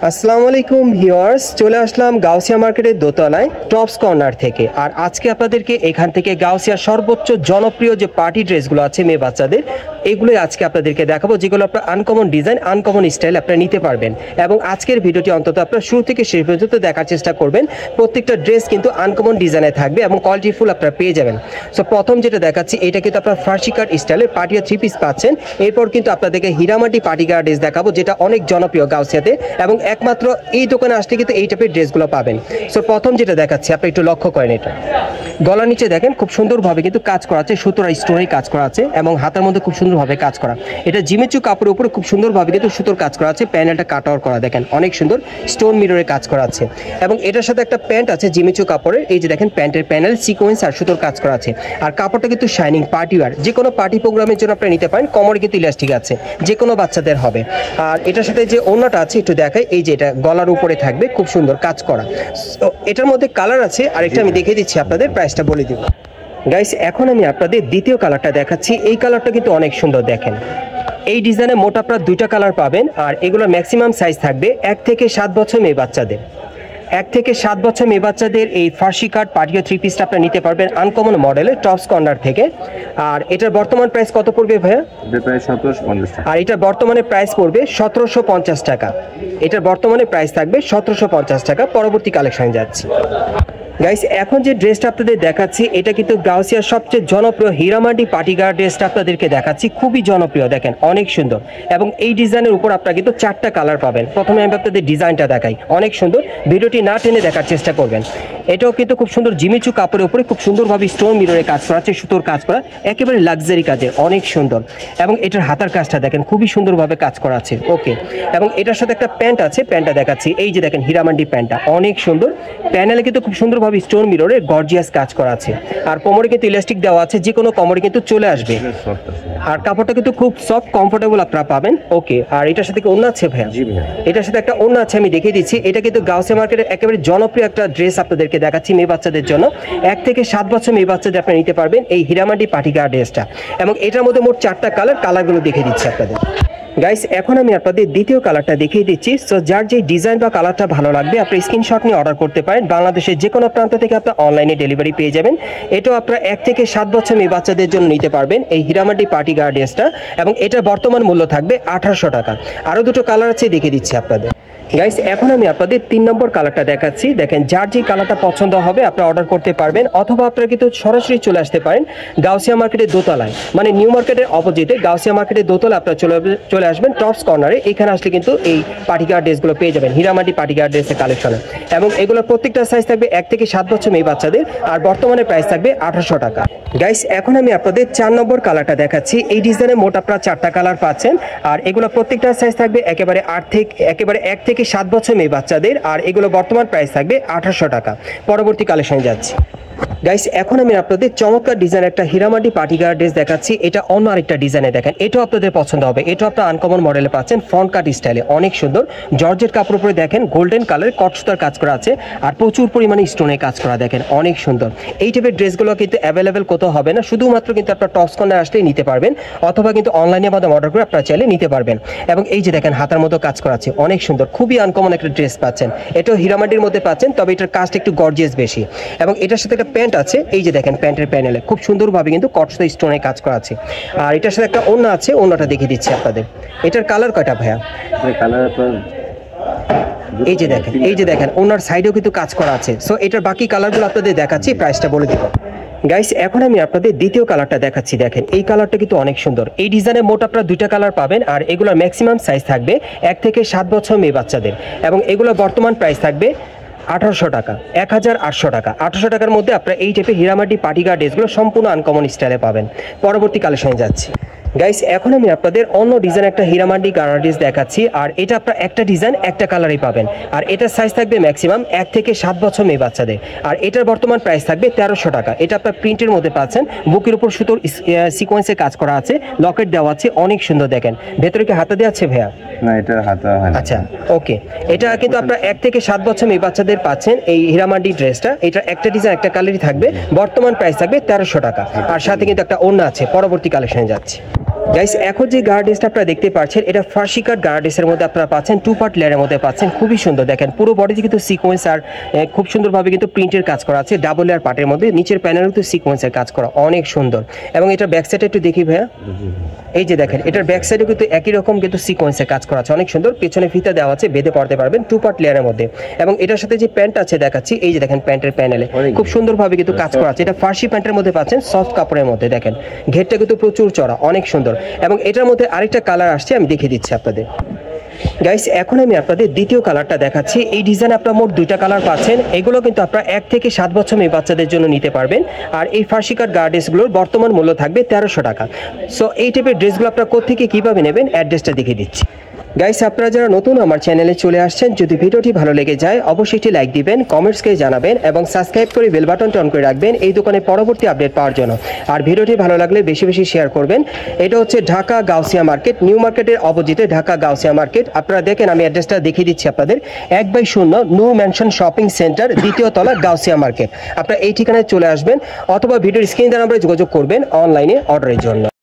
আসসালামু আলাইকুম ভিউয়ার্স, চলে আসলাম গাউসিয়া মার্কেটের দোতলায় টপস কর্নার থেকে। আর আজকে আপনাদেরকে এখান থেকে গাউসিয়ার সর্বোচ্চ জনপ্রিয় যে পার্টি ড্রেসগুলো আছে মেয়ে বাচ্চাদের, এগুলোই আজকে আপনাদেরকে দেখাবো, যেগুলো আপনার আনকমন ডিজাইন, আনকমন স্টাইল আপনারা নিতে পারবেন। এবং আজকের ভিডিওটি অন্তত আপনারা শুরু থেকে শেষ পর্যন্ত দেখার চেষ্টা করবেন। প্রত্যেকটা ড্রেস কিন্তু আনকমন ডিজাইনে থাকবে এবং কোয়ালিটিফুল আপনারা পেয়ে যাবেন। সো প্রথম যেটা দেখাচ্ছি, এটা কিন্তু আপনার ফার্সি কাট স্টাইলের পার্টিয়া 3 পিস পাচ্ছেন। এরপর কিন্তু আপনাদেরকে হীরামাটি পার্টি গার্ড ড্রেস দেখাবো, যেটা অনেক জনপ্রিয় গাউসিয়াতে, এবং একমাত্র এই দোকানে আসলে কিন্তু এই টাইপের ড্রেসগুলো পাবেন। সো প্রথম যেটা দেখাচ্ছি, আপনি একটু লক্ষ্য করেন, এটা গলার নিচে দেখেন খুব সুন্দরভাবে কিন্তু কাজ করা আছে, সুতোর স্টোনে কাজ করা আছে এবং হাতের মধ্যে খুব সুন্দরভাবে কাজ করা। এটা জিমিচু কাপড়ের উপরে খুব সুন্দরভাবে কিন্তু সুতোর কাজ করা আছে, প্যানেলটা কাট আউট করা, দেখেন অনেক সুন্দর স্টোন মিররে কাজ করা আছে। এবং এটার সাথে একটা প্যান্ট আছে জিমিচু কাপড়ের, এই যে দেখেন প্যান্টের প্যানেল সিকোয়েন্স আর সুতোর কাজ করা আছে। আর কাপড়টা কিন্তু শাইনিং পার্টি ওয়্যার, যে কোনো পার্টি প্রোগ্রামের জন্য আপনারা নিতে পারেন। কোমরে কিন্তু ইলাস্টিক আছে, যে কোনো বাচ্চাদের হবে। আর এটার সাথে যে ওড়নাটা আছে একটু দেখাই, এই যে এটা গলার উপরে থাকবে, খুব সুন্দর কাজ করা। এটার মধ্যে কালার আছে, আরেকটা আমি দেখিয়ে দিচ্ছি, আপনাদের প্রাইসটা বলে দিব। গাইস, এখন আমি আপনাদের দ্বিতীয় কালারটা দেখাচ্ছি। এই কালারটা কিন্তু অনেক সুন্দর, দেখেন এই ডিজাইনে মোট আপনারা 2টা কালার পাবেন। আর এগুলো ম্যাক্সিমাম সাইজ থাকবে 1 থেকে 7 বছর মেয়ে বাচ্চাদের। 1 থেকে 7 বছর মেয়ে বাচ্চাদের এই ফার্সি কাট পার্টিও 3 পিসটা আপনারা নিতে পারবেন আনকমন মডেলের টপস কর্নার থেকে। আর এটার বর্তমান প্রাইস কত পড়বে ভাইয়া? প্রায় 1750 টাকা। আর এটার বর্তমানে প্রাইস পড়বে 1750 টাকা। এটার বর্তমানে প্রাইস থাকবে 1750 টাকা। পরবর্তী কালেকশন যাচ্ছি। গাইস, এখন যে ড্রেসটা আপনাদের দেখাচ্ছি, এটা কিন্তু গাউসিয়ার সবচেয়ে জনপ্রিয় হীরামাটি পার্টিগার ড্রেসটা আপনাদেরকে দেখাচ্ছি, খুবই জনপ্রিয়, দেখেন অনেক সুন্দর। এবং এই ডিজাইনের উপর আপনারা কিন্তু 4টা কালার পাবেন। প্রথমে আমি আপনাদের ডিজাইনটা দেখাই, অনেক সুন্দর, ভিডিওটি না টেনে দেখার চেষ্টা করবেন। এটাও কিন্তু খুব সুন্দর জিমিচু কাপড়ের উপরে খুব সুন্দরভাবে স্টোন মিররে কাজ করা আছে, সুতোর কাজ করা, একেবারে লাক্সারি কাজের, অনেক সুন্দর। এবং এটার হাতার কাজটা দেখেন খুবই সুন্দরভাবে কাজ করা আছে। ওকে, এবং এটার সাথে একটা প্যান্ট আছে, প্যান্টটা দেখাচ্ছি, এই যে দেখেন হীরামান্ডি প্যান্টটা অনেক সুন্দর। প্যানেলে কিন্তু খুব সুন্দরভাবে স্টোন মিররে গর্জিয়াস কাজ করা আছে। আর কোমরে কিন্তু ইলাস্টিক দেওয়া আছে, যে কোনো কোমরে কিন্তু চলে আসবে। আর কাপড়টা কিন্তু খুব সফট, কমফোর্টেবল আপনারা পাবেন। ওকে, আর এটার সাথে কি ওড়না আছে ভাইয়া? জি ভাইয়া, এটার সাথে একটা ওড়না আছে, আমি দেখিয়ে দিচ্ছি। এটা কিন্তু গাউসিয়া মার্কেটের একেবারে জনপ্রিয় একটা ড্রেস আপনাদেরকে দেখাচ্ছি মেয়ে বাচ্চাদের জন্য। 1 থেকে 7 বছর মেয়ে বাচ্চাদের আপনারা নিতে পারবেন এই হীরামান্ডি পার্টিগার ড্রেসটা। এবং এটার মধ্যে মোট 4টা কালারগুলো দেখিয়ে দিচ্ছি আপনাদের। গাইস, এখন আমি আপনাদের দ্বিতীয় কালারটা দেখিয়ে দিচ্ছি। সো যার যে ডিজাইন বা কালারটা ভালো লাগবে আপনি স্ক্রিনশট নিয়ে অর্ডার করতে পারেন। বাংলাদেশের যে কোনো প্রান্ত থেকে আপনি অনলাইনে ডেলিভারি পেয়ে যাবেন। এটাও আপনারা 1 থেকে 7 বছর মেয়ে বাচ্চাদের জন্য নিতে পারবেন এই হীরামান্ডি পার্টি গার্ড ড্রেসটা। এবং এটার বর্তমান মূল্য থাকবে 1800 টাকা। আরও 2টো কালার আছে, দেখিয়ে দিচ্ছি আপনাদের। গাইস, এখন আমি আপনাদের 3 নম্বর কালারটা দেখাচ্ছি। দেখেন যার যে কালারটা পছন্দ হবে আপনি অর্ডার করতে পারবেন, অথবা আপনারা কিন্তু সরাসরি চলে আসতে পারেন গাউসিয়া মার্কেটের দোতলায়, মানে নিউ মার্কেটের অপোজিটে গাউসিয়া মার্কেটের দোতলা আপনারা চলে আসবেন টপস কর্নারে। এখানে আসলে কিন্তু এই পার্টিগার ড্রেসগুলো পেয়ে যাবেন, হীরামান্ডি পার্টিগার ড্রেসের কালেকশনে। এবং এগুলো প্রত্যেকটা সাইজ থাকবে 1 থেকে 7 বছর মেয়ে বাচ্চাদের। আর বর্তমানে প্রাইস থাকবে 1800 টাকা। গাইস, এখন আমি আপনাদের 4 নম্বর কালারটা দেখাচ্ছি। এই ডিজাইনে মোট আপনারা 4টা কালার পাচ্ছেন। আর এগুলো প্রত্যেকটা সাইজ থাকবে একেবারে 1 থেকে 7 বছর মেয়ে বাচ্চাদের। আর এগুলো বর্তমান প্রাইস থাকবে 1800 টাকা। পরবর্তী কালেকশন যাচ্ছি। গাইস, এখন আমি আপনাদের চমৎকার ডিজাইন একটা হীরামান্ডি পার্টিগার ড্রেস দেখাচ্ছি। এটা অন্য আরেকটা ডিজাইনে, দেখেন এটাও আপনাদের পছন্দ হবে। এটাও আপনার আনকমন মডেলে পাচ্ছেন, ফ্রন্ট কাট স্টাইলে, অনেক সুন্দর। জর্জেট কাপড় উপরে দেখেন গোল্ডেন কালার কট সুতার কাজ করা আছে, আর প্রচুর পরিমাণে স্টোনে কাজ করা, দেখেন অনেক সুন্দর। এই টাইপের ড্রেসগুলো কিন্তু অ্যাভেলেবেল কোথাও হবে না, শুধুমাত্র কিন্তু আপনার টপস কর্নার আসলেই নিতে পারবেন, অথবা কিন্তু অনলাইনে মাধ্যমে অর্ডার করে আপনারা চাইলে নিতে পারবেন। এবং এই যে দেখেন হাতার মতো কাজ করা আছে, অনেক সুন্দর, খুবই আনকমন একটা ড্রেস পাচ্ছেন। এটাও হীরামান্ডির মধ্যে পাচ্ছেন, তবে এটার কাজটা একটু গর্জিয়াস বেশি। এবং এটার সাথে একটা প্যান্ট আছে, এই যে দেখেন প্যান্টের প্যানেলে খুব সুন্দরভাবে কিন্তু কট সুতা স্টোনে কাজ করা আছে। আর এটার সাথে একটা ওড়না আছে, ওড়নাটা দেখিয়ে দিচ্ছি আপনাদের। এটার কালার কয়টা ভাইয়া? কালার আপনার এই যে দেখেন ওনার সাইডেও কিন্তু কাজ করা আছে। সো এটার বাকি কালারগুলো আপনাদের দেখাচ্ছি, প্রাইসটা বলে দিব। গাইস, এখন আমি আপনাদের দ্বিতীয় কালারটা দেখাচ্ছি। দেখেন এই কালারটা কিন্তু অনেক সুন্দর। এই ডিজাইনে মোট আপনারা 2টা কালার পাবেন। আর এগুলোর ম্যাক্সিমাম সাইজ থাকবে 1 থেকে 7 বছর মেয়ে বাচ্চাদের। এবং এগুলোর বর্তমান প্রাইস থাকবে 1800 টাকা, 1800 টাকা। 1800 টাকার মধ্যে আপনারা এই টাইপের হীরামান্ডি পার্টিগার ড্রেসগুলো সম্পূর্ণ আনকমন স্টাইলে পাবেন। পরবর্তী কালেকশনে যাচ্ছি। গাইস, এখন আমি আপনাদের অন্য ডিজাইন একটা হীরামান্ডি গার্ডার ড্রেস দেখাচ্ছি। আর এটা আপনারা একটা ডিজাইন একটা কালারই পাবেন। আর এটার সাইজ থাকবে ম্যাক্সিমাম 1 থেকে 7 বছর মেয়ে বাচ্চাদের। আর এটার বর্তমান প্রাইস থাকবে 1300 টাকা। এটা আপনার প্রিন্টের মধ্যে পাচ্ছেন, বুকের উপর সুতোর সিকোয়েন্সের কাজ করা আছে, লকেট দেওয়া আছে, অনেক সুন্দর। দেখেন ভেতরে কি হাতা দেওয়া আছে ভাইয়া? না, এটা হাতা হয় না। আচ্ছা, ওকে। এটা কিন্তু আপনারা 1 থেকে 7 বছর মেয়ে বাচ্চাদের পাচ্ছেন এই হীরামান্ডি ড্রেসটা। এটা একটা ডিজাইন একটা কালারই থাকবে, বর্তমান প্রাইস থাকবে 1300 টাকা। আর সাথে কিন্তু একটা ওড়না আছে। পরবর্তী কালেকশনে যাচ্ছি। গাইস এখন যে গার্ডেসটা আপনারা দেখতে পাচ্ছেন এটা ফার্সি কাট গার্ডেসের মধ্যে আপনারা পাচ্ছেন 2 পার্ট লেয়ারের মধ্যে পাচ্ছেন, খুবই সুন্দর। দেখেন পুরো বডিতে কিন্তু সিকোয়েন্স আর খুব সুন্দরভাবে কিন্তু প্রিন্টের কাজ করা আছে, ডাবল লেয়ার পার্টের মধ্যে, নিচের প্যানেলে কিন্তু সিকোয়েন্সের কাজ করা, অনেক সুন্দর। এবং এটার ব্যাক সাইডে একটু দেখি ভাইয়া, এই যে দেখেন এটার ব্যাক সাইডে কিন্তু একই রকম কিন্তু সিকোয়েন্সের কাজ করা আছে, অনেক সুন্দর। পেছনে ফিতা দেওয়া আছে, বেঁধে পড়তে পারবেন 2 পার্ট লেয়ারের মধ্যে। এবং এটার সাথে যে প্যান্ট আছে দেখাচ্ছি, এই যে দেখেন প্যান্টের প্যানেলে খুব সুন্দরভাবে কিন্তু কাজ করা আছে। এটা ফার্সি প্যান্টের মধ্যে পাচ্ছেন, সফট কাপড়ের মধ্যে। দেখেন ঘেরটা কিন্তু প্রচুর চড়া, অনেক সুন্দর। এবং এটার মধ্যে আরেকটা কালার আসছে, আমি দেখিয়ে দিচ্ছি আপনাদের। গাইস এখন আমি আপনাদের দ্বিতীয় কালারটা দেখাচ্ছি। এই ডিজাইন আপনারা মোট 2টা কালার পাচ্ছেন। এগুলো কিন্তু আপনারা 1 থেকে 7 বছর মেয়ে বাচ্চাদের জন্য নিতে পারবেন। আর এই ফার্সি কাট গার্ডেসগুলোর বর্তমান মূল্য থাকবে 1300 টাকা। সো এই টাইপের ড্রেসগুলো আপনারা কোত্থেকে কীভাবে নেবেন অ্যাড্রেসটা দেখিয়ে দিচ্ছি। গাইস আপনারা যারা নতুন আমার চ্যানেলে চলে আসছেন, যদি ভিডিওটি ভালো লেগে যায় অবশ্যই একটি লাইক দিবেন, কমেন্টসকে জানাবেন এবং সাবস্ক্রাইব করে বেল বাটনটা অন করে রাখবেন এই দোকানে পরবর্তী আপডেট পাওয়ার জন্য। আর ভিডিওটি ভালো লাগলে বেশি বেশি শেয়ার করবেন। এটা হচ্ছে ঢাকা গাউসিয়া মার্কেট, নিউ মার্কেটের অপোজিটে ঢাকা গাউসিয়া মার্কেট। আপনারা দেখেন আমি অ্যাড্রেসটা দেখিয়ে দিচ্ছি আপনাদের, 1/0 নিউ ম্যানশন শপিং সেন্টার, 2য় তলা, গাউসিয়া মার্কেট। আপনারা এই ঠিকানায় চলে আসবেন অথবা ভিডিওর স্ক্রিন দ্বারা আমরা যোগাযোগ করবেন অনলাইনে অর্ডারের জন্য।